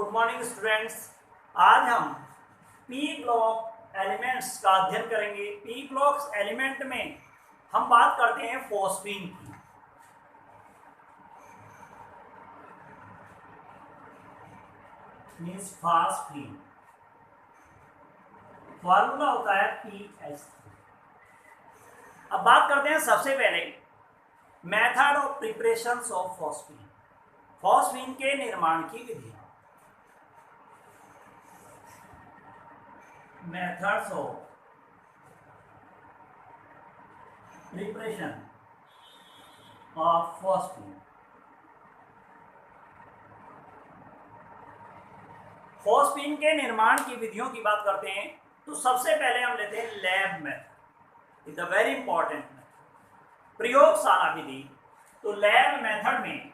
Good morning students. आज हम P block elements का अध्ययन करेंगे। पी ब्लॉक्स एलिमेंट में हम बात करते हैं फॉस्फीन की। मीन्स फास्फीन, फॉर्मूला होता है PH3। अब बात करते हैं सबसे पहले method of preparation of phosphine, phosphine के निर्माण की विधियां। Methods of preparation of phosphine. Phosphine के निर्माण की विधियों की बात करते हैं तो सबसे पहले हम लेते हैं lab method. Is the very important method, प्रयोगशाला विधि। तो लैब मेथड में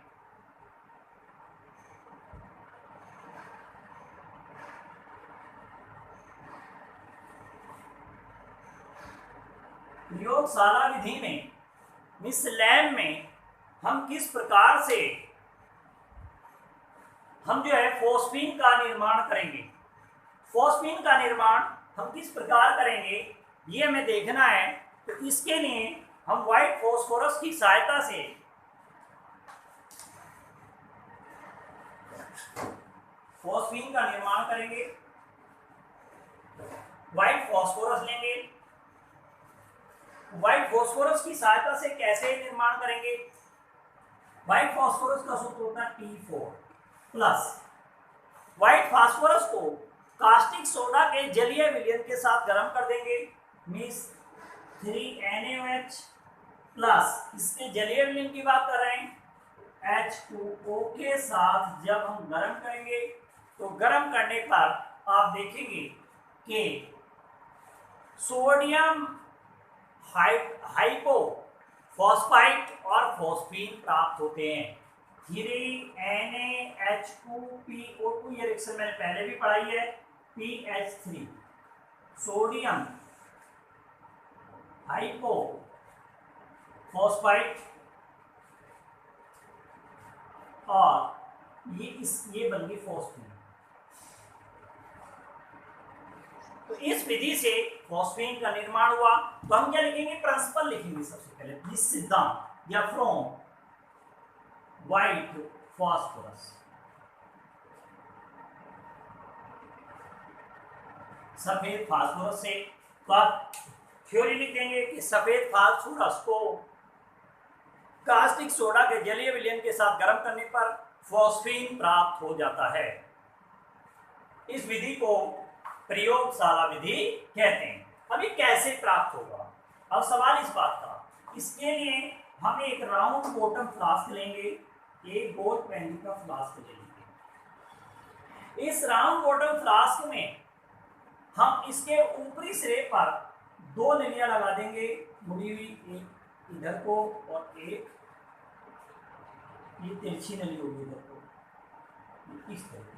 प्रयोगशाला विधि में इस लैब में हम किस प्रकार से हम जो है फॉस्फीन का निर्माण करेंगे। फॉस्फीन का निर्माण हम किस प्रकार करेंगे ये हमें देखना है। तो इसके लिए हम व्हाइट फास्फोरस की सहायता से फॉस्फीन का निर्माण करेंगे। व्हाइट फास्फोरस लेंगे। व्हाइट फास्फोरस की सहायता से कैसे निर्माण करेंगे। व्हाइट फास्फोरस का सूत्र होता है P4 प्लस व्हाइट फास्फोरस को कास्टिक सोडा के जलीय विलयन के साथ गर्म कर देंगे। मीन्स 3NaOH प्लस इसके जलीय विलयन की बात कर रहे हैं H2O के साथ जब हम गर्म करेंगे तो गर्म करने पर आप देखेंगे कि सोडियम हाइपो फॉस्फाइट और फॉस्फीन प्राप्त होते हैं। 3NaH2PO2 ये रिएक्शन मैंने पहले भी पढ़ाई है। PH3 सोडियम हाइपो फॉस्फाइट और ये बन गई फॉस्फीन। तो इस विधि से फॉस्फीन का निर्माण हुआ। तो हम क्या लिखेंगे, प्रिंसिपल लिखेंगे सबसे पहले, इस सिद्धांत या फ्रॉम व्हाइट फास्फोरस। सफेद फास्फोरस से तो आप थ्योरी लिख देंगे कि सफेद फास्फोरस को कास्टिक सोडा के जलीय विलयन के साथ गर्म करने पर फॉस्फीन प्राप्त हो जाता है। इस विधि को प्रयोगशाला विधि कहते हैं। अभी कैसे प्राप्त होगा, अब सवाल इस बात का। इसके लिए हम एक राउंड बॉटम फ्लास्क लेंगे, एक गोल पैनी का फ्लास्क लेंगे। इस राउंड बॉटम फ्लास्क में हम इसके ऊपरी सिरे पर 2 नलियां लगा देंगे, मुड़ी हुई, एक इधर को और एक ये तिरछी नली होगी इधर को, इस तरीके से।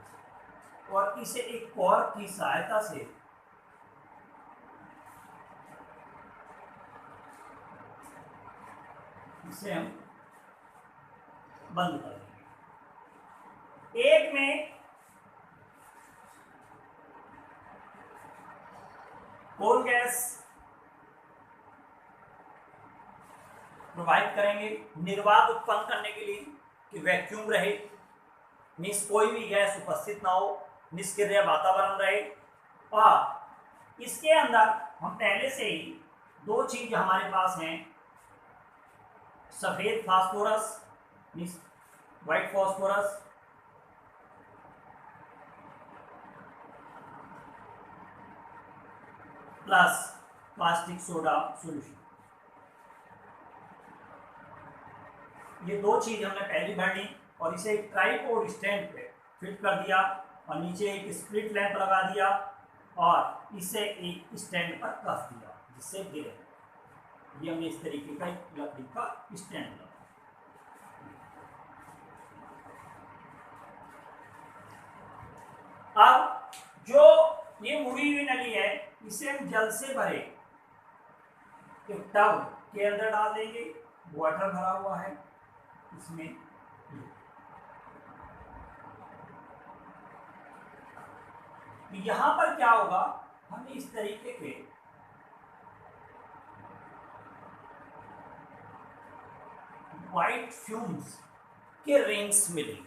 और इसे एक कॉर्क की सहायता से इसे हम बंद कर देंगे। एक में कोल गैस प्रोवाइड करेंगे निर्वात उत्पन्न करने के लिए कि वैक्यूम रहे, मीन्स कोई भी गैस उपस्थित ना हो, निष्क्रिय वातावरण रहे। और इसके अंदर हम पहले से ही 2 चीज हमारे पास हैं, सफेद phosphorus means white phosphorus plus caustic soda solution. ये 2 चीज हमने पहले भर ली और इसे एक ट्राइपोड स्टैंड पे फिट कर दिया और नीचे एक स्प्लिट लैंप लगा दिया और इसे एक स्टैंड पर कस दिया जिससे गिरे। ये हमने इस तरीके का एक लकड़ी का स्टैंड लगा। अब जो ये मुड़ी हुई नली है इसे हम जल से भरे एक टब के अंदर डाल देंगे। वाटर भरा हुआ है इसमें, तो यहां पर क्या होगा, हमें इस तरीके के व्हाइट फ्यूम्स के रिंग्स मिलेंगे।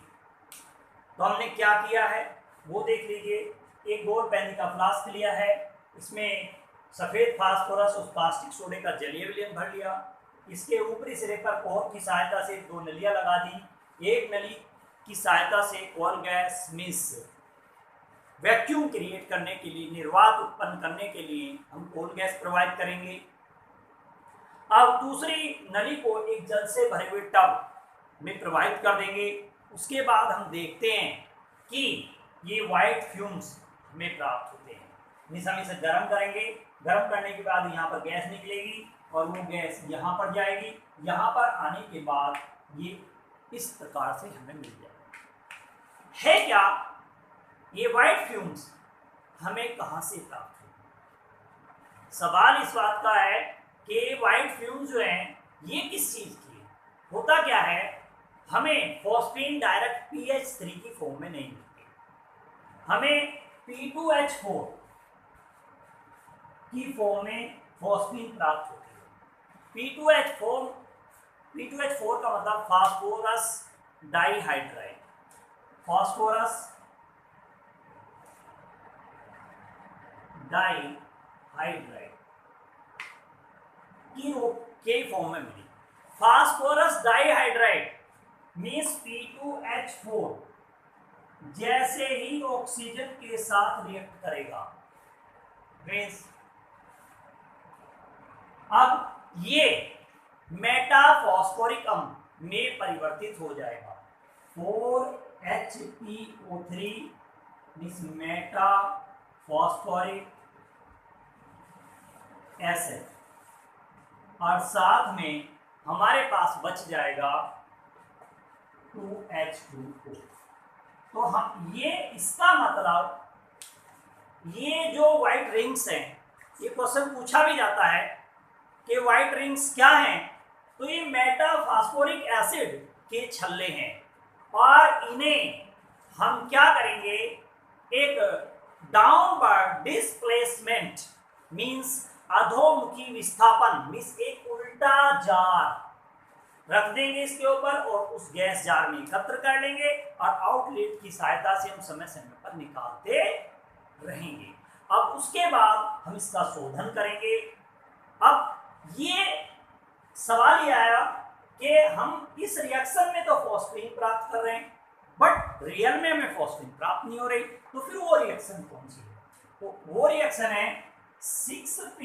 तो हमने क्या किया है वो देख लीजिए। एक गोल पैनी का फ्लास्क लिया है, इसमें सफेद फास्फोरस और कास्टिक सोडे का जलीय विलयन भर लिया। इसके ऊपरी सिरे पर कोर की सहायता से 2 नलियां लगा दी। एक नली की सहायता से coal gas means vacuum create करने के लिए, निर्वात उत्पन्न करने के लिए हम कोल गैस प्रोवाइड करेंगे। अब दूसरी नली को एक जल से भरे हुए टब में प्रोवाइड कर देंगे। उसके बाद हम देखते हैं कि ये व्हाइट फ्यूम्स हमें प्राप्त होते हैं। मीन्स हम इसे गर्म करेंगे, गर्म करने के बाद यहाँ पर गैस निकलेगी और वो गैस यहाँ पर जाएगी। यहाँ पर आने के बाद ये इस प्रकार से हमें मिल जाएगा। है क्या ये व्हाइट फ्यूम्स हमें कहाँ से प्राप्त होंगे? सवाल इस बात का है कि व्हाइट फ्यूम्स जो हैं ये किस चीज़ की है? होता क्या है, हमें फॉस्फीन डायरेक्ट pH3 की फॉर्म में नहीं मिलती, हमें P2H4 की फॉर्म में फॉस्फीन प्राप्त होती है। P2H4 का मतलब फास्फोरस डाइहाइड्राइड। फास्फोरस डाइहाइड्राइड की के फॉर्म में मिली। फास्फोरस डाइहाइड्राइड मीन्स P2H4 जैसे ही ऑक्सीजन के साथ रिएक्ट करेगा, मीन्स अब ये मेटाफॉस्फोरिक अम्ल में परिवर्तित हो जाएगा। 4HPO3 मीन्स मेटाफॉस्फोरिक एसिड, और साथ में हमारे पास बच जाएगा 2H2O। तो हम ये इसका मतलब ये जो व्हाइट रिंग्स हैं, ये क्वेश्चन पूछा भी जाता है कि व्हाइट रिंग्स क्या हैं, तो ये मेटाफॉस्फोरिक एसिड के छल्ले हैं और इन्हें हम क्या करेंगे, एक डाउनवर्ड डिस्प्लेसमेंट मींस अधोमुखी विस्थापन मींस एक उल्टा जार रख देंगे इसके ऊपर और उस गैस जार में एकत्र कर लेंगे और आउटलेट की सहायता से हम समय समय पर निकालते रहेंगे। अब उसके बाद हम इसका शोधन करेंगे। अब ये सवाल ये आया कि हम इस रिएक्शन में तो फॉस्फीन प्राप्त कर रहे हैं बट रियल में हमें फॉस्फीन प्राप्त नहीं हो रही, तो फिर वो रिएक्शन कौन सी है? तो वो रिएक्शन है 6P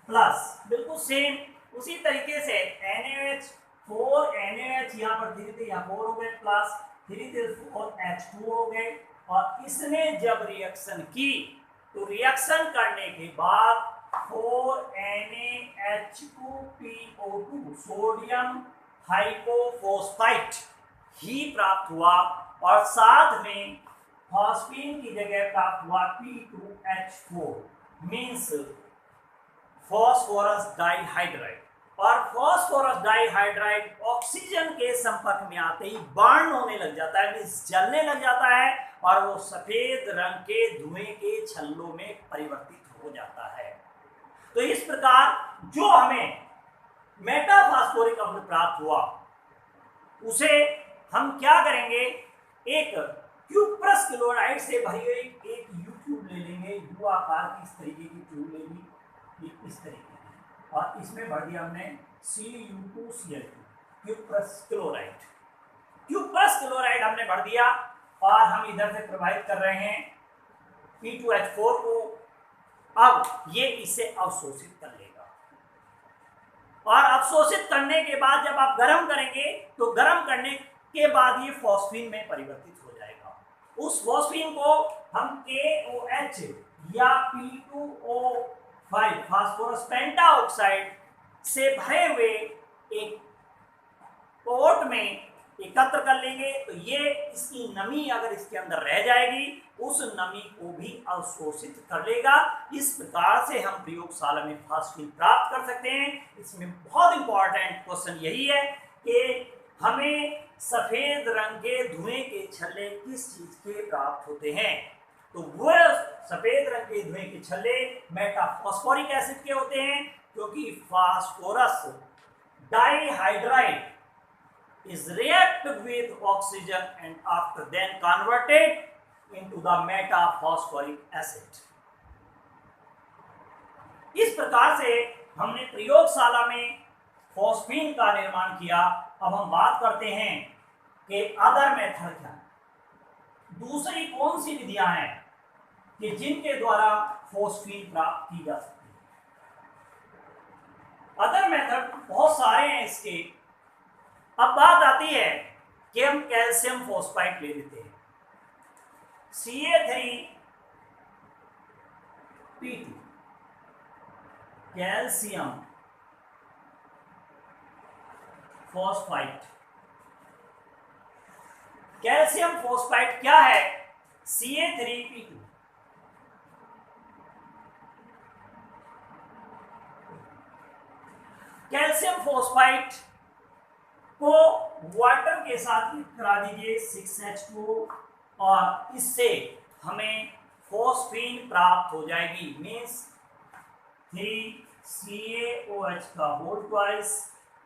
प्लस, बिल्कुल सेम उसी तरीके से NaOH 4 यहाँ पर धीरे धीरे 4 हो गए प्लस धीरे धीरे 4H2 हो गए। और इसने जब रिएक्शन की तो रिएक्शन करने के बाद 4NaH2PO2 सोडियम हाइपोफॉस्फाइट ही प्राप्त हुआ और साथ में फॉस्फीन की जगह प्राप्त हुआ P2H4 मीन्स फॉस्फोरस डाइहाइड्राइड। और फॉस्फोरस डाइहाइड्राइड ऑक्सीजन के संपर्क में आते ही बर्न होने लग जाता है, मीन्स जलने लग जाता है और वो सफेद रंग के धुएं के छल्लों में परिवर्तित हो जाता है। तो इस प्रकार जो हमें मेटाफॉस्फोरिक अम्ल प्राप्त हुआ उसे हम क्या करेंगे, एक क्यूप्रस क्लोराइड से भरी हुई एक यू ट्यूब ले लेंगे, यू आकार की इस तरीके की ट्यूब लेंगे इस तरीके की, और इसमें भर दिया हमने Cu2Cl2 cuprous chloride. Cuprous chloride हमने भर दिया और हम इधर से प्रवाहित कर रहे हैं P2H4 को। अब ये इसे अवशोषित कर लेगा और अवशोषित करने के बाद जब आप गर्म करेंगे तो गर्म करने के बाद ये फॉस्फीन में परिवर्तित हो जाएगा। उस फॉस्फीन को हम KOH या P2O5 फास्फोरस पेंटाऑक्साइड से भरे हुए एक पोर्ट में एकत्र कर लेंगे। तो ये इसकी नमी अगर इसके अंदर रह जाएगी उस नमी को भी अवशोषित कर लेगा। इस प्रकार से हम प्रयोगशाला में फॉस्फीन प्राप्त कर सकते हैं। इसमें बहुत इंपॉर्टेंट क्वेश्चन यही है कि हमें सफेद रंग के धुएं के छल्ले किस चीज के प्राप्त होते हैं। तो वो सफेद रंग के धुएं के छल्ले मेटाफॉस्फोरिक एसिड के होते हैं, क्योंकि phosphorus डाइहाइड्राइड is react with oxygen and after then converted into the metaphosphoric acid. इस प्रकार से हमने प्रयोगशाला में फॉस्फीन का निर्माण किया। अब हम बात करते हैं कि अदर मेथड क्या है, दूसरी कौन सी विधियां हैं कि जिनके द्वारा फॉस्फीन प्राप्त की जा सकती है। अदर मेथड बहुत सारे हैं इसके। अब बात आती है कि हम कैल्शियम फॉस्फाइड ले लेते हैं, Ca3P2 calcium phosphide. Calcium phosphide क्या है? Ca3P2। कैल्शियम फॉस्फाइड को वाटर के साथ करा दीजिए 6H2 और इससे हमें फॉस्फीन प्राप्त हो जाएगी, मीन्स 3CaOH का whole twice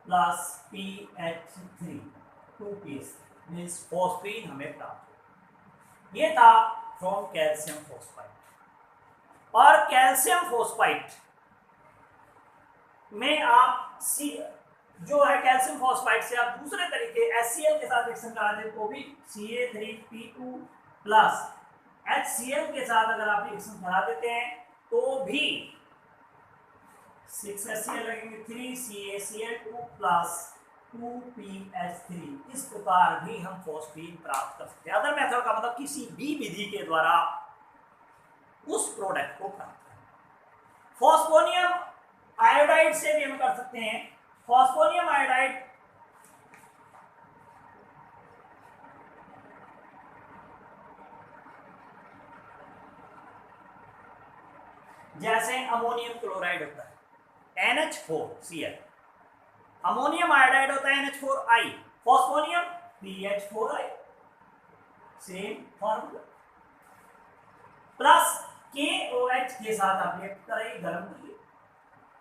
plus PH3 2PS means phosphine हमें प्राप्त हो। ये था फ्रॉम कैल्शियम फॉस्फाइड। और कैल्शियम फॉस्फाइड में आप जो है कैल्शियम फॉस्फाइड से आप दूसरे तरीके HCl के साथ रिएक्शन करा दें तो भी Ca3P2 प्लस HCl के साथ अगर आप रिएक्शन करा देते हैं तो भी 6HCl लगेंगे, 3CaCl2 प्लस 2PH3। इस प्रकार भी हम फॉस्फीन प्राप्त कर सकते हैं। अदर मेथड का मतलब किसी भी विधि के द्वारा उस प्रोडक्ट को प्राप्त करना। फॉस्फोनियम आयोडाइड से भी हम कर सकते हैं। फॉस्फोनियम आयोडाइड जैसे अमोनियम क्लोराइड होता है NH4Cl, अमोनियम आयोडाइड होता है NH4I, phosphonium PH4I, same formula. Plus KOH के साथ आप रिएक्ट करेंगे, गर्म करिए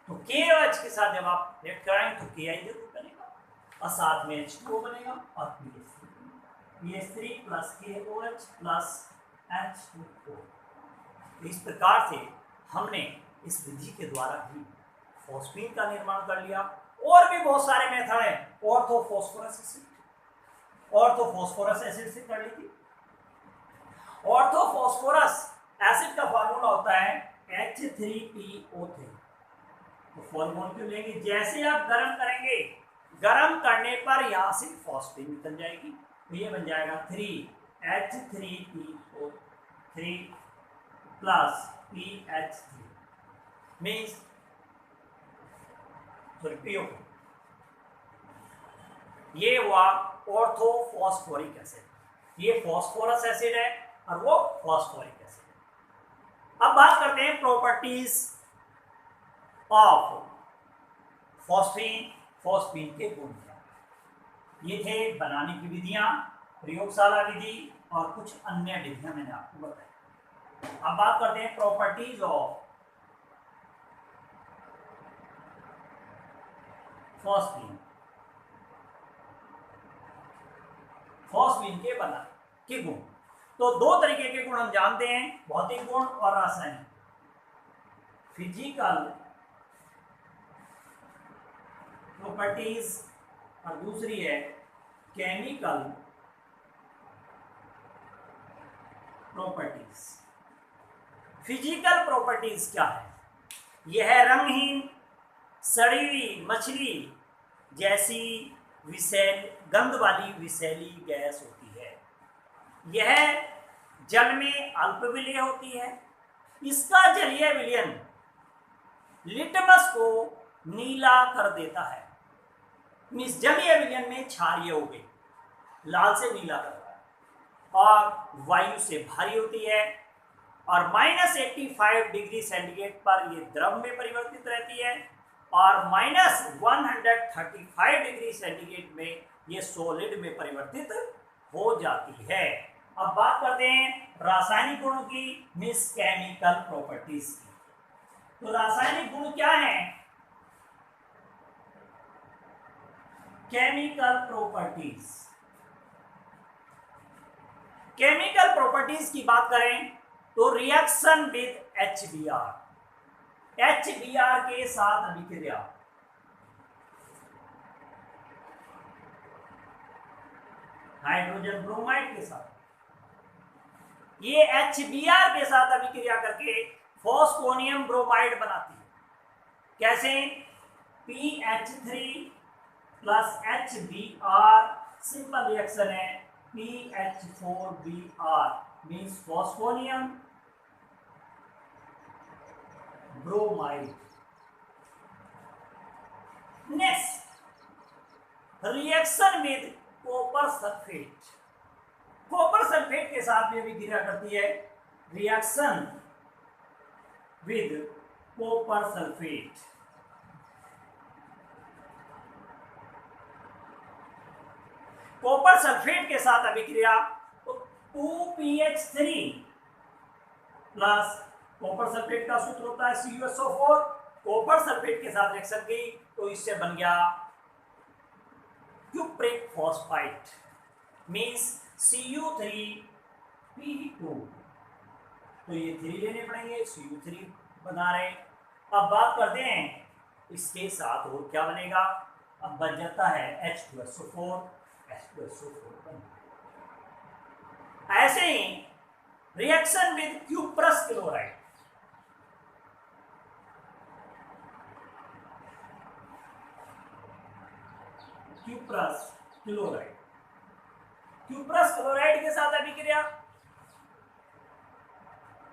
तो KOH के साथ जब आप रिएक्ट कराएंगे तो Ki जरूर बनेगा और साथ में H2O बनेगा और PH3 plus KOH plus H2O। इस प्रकार से हमने इस विधि के द्वारा भी फॉस्फीन का निर्माण कर लिया। और भी बहुत सारे मेथड हैं। ऑर्थोफॉस्फोरस एसिड से कर ली थी। ऑर्थोफॉस्फोरस एसिड का फॉर्मूला होता है H3PO3। तो 4 मॉलिक्यूल लेंगे, जैसे आप गर्म करेंगे, गर्म करने पर यहाँ से फॉस्फीन निकल जाएगी तो ये बन जाएगा 3H3PO3 plus PH3 means PO। ये हुआ ऑर्थोफॉस्फोरिक एसिड। ये फॉस्फोरस एसिड है और वो फॉस्फोरिक एसिड है। अब बात करते हैं प्रॉपर्टीज ऑफ फॉस्फीन। फॉस्फीन के गुण ये थे बनाने की विधियां, प्रयोगशाला विधि और कुछ अन्य विधियां मैंने आपको बताई। अब बात करते हैं प्रॉपर्टीज ऑफ फॉस्फीन। फॉस्फीन के बना के गुण, तो 2 तरीके के गुण हम जानते हैं, भौतिक गुण और रासायनिक। फिजिकल प्रॉपर्टीज और दूसरी है केमिकल प्रॉपर्टीज। फिजिकल प्रॉपर्टीज क्या है? यह रंगहीन सड़ी हुई मछली जैसी गंध वाली विषैली गैस होती है। यह जल में अल्पविलेय होती है। इसका जलीय विलयन लिटमस को नीला कर देता है। मीन्स जलीय विलयन में क्षारीय हो गई, लाल से नीला कर रहा है और वायु से भारी होती है और -85 डिग्री सेंटीग्रेड पर यह द्रव में परिवर्तित रहती है और -135 डिग्री सेंटीग्रेड में ये सॉलिड में परिवर्तित हो जाती है। अब बात करते हैं रासायनिक गुणों की, मीन्स केमिकल प्रॉपर्टीज की। तो रासायनिक गुण क्या है? Chemical properties. केमिकल प्रॉपर्टीज की बात करें तो रिएक्शन विद HBr, HBr के साथ अभिक्रिया, हाइड्रोजन ब्रोमाइड के साथ, ये HBr के साथ अभिक्रिया करके फॉस्फोनियम ब्रोमाइड बनाती है। कैसे? PH3 plus HBr, simple reaction है, PH4Br means phosphonium bromide. Next reaction with copper sulphate, copper sulphate के साथ भी अभिक्रिया करती है, reaction with copper sulphate. Copper sulphate के साथ अभिक्रिया तो 2PH3 प्लस कॉपर सल्फेट का सूत्र होता है CuSO4, कॉपर सल्फेट के साथ रिएक्शन की तो इससे बन गया क्यूप्रिक फॉस्फाइड मींस Cu3P2। तो ये 3 लेने पड़ेंगे, Cu3 बना रहे। अब बात करते हैं इसके साथ और क्या बनेगा। अब बन जाता है H2SO4, H2SO4 ऐसे ही reaction with cuprous chloride, cuprous chloride, cuprous chloride के साथ अभिक्रिया,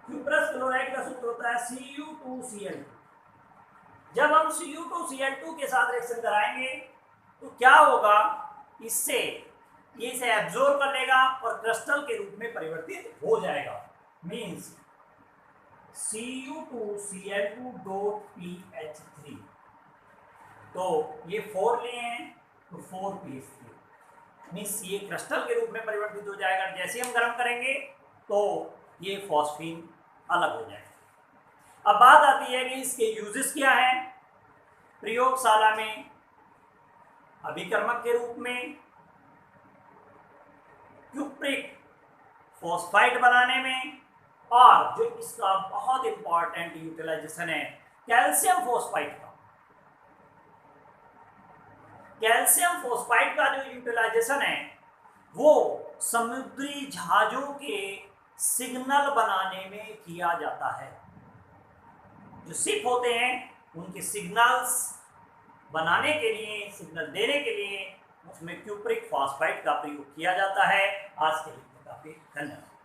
क्यूप्रस क्लोराइड का सूत्र होता है Cu2Cl2। जब हम Cu2Cl2 के साथ रिएक्शन कराएंगे तो क्या होगा, इससे ये इसे एब्जॉर्ब कर लेगा और क्रिस्टल के रूप में परिवर्तित हो जाएगा, मींस Cu2Cl2.PH3। तो ये 4 लिए हैं तो 4PH3 मीन्स ये क्रिस्टल के रूप में परिवर्तित हो जाएगा। जैसे हम गर्म करेंगे तो ये फॉस्फीन अलग हो जाएगा। अब बात आती है कि इसके यूजेस क्या हैं। प्रयोगशाला में अभिकर्मक के रूप में, क्यूप्रिक फॉस्फाइड बनाने में, और जो इसका बहुत इंपॉर्टेंट यूटिलाइजेशन है कैल्शियम फॉस्फाइड का। कैल्शियम फॉस्फाइड का जो यूटिलाइजेशन है वो समुद्री जहाजों के सिग्नल बनाने में किया जाता है। जो शिप होते हैं उनके सिग्नल्स बनाने के लिए, सिग्नल देने के लिए उसमें क्यूप्रिक फॉस्फाइड का प्रयोग किया जाता है। आज के लिए काफी धन्यवाद।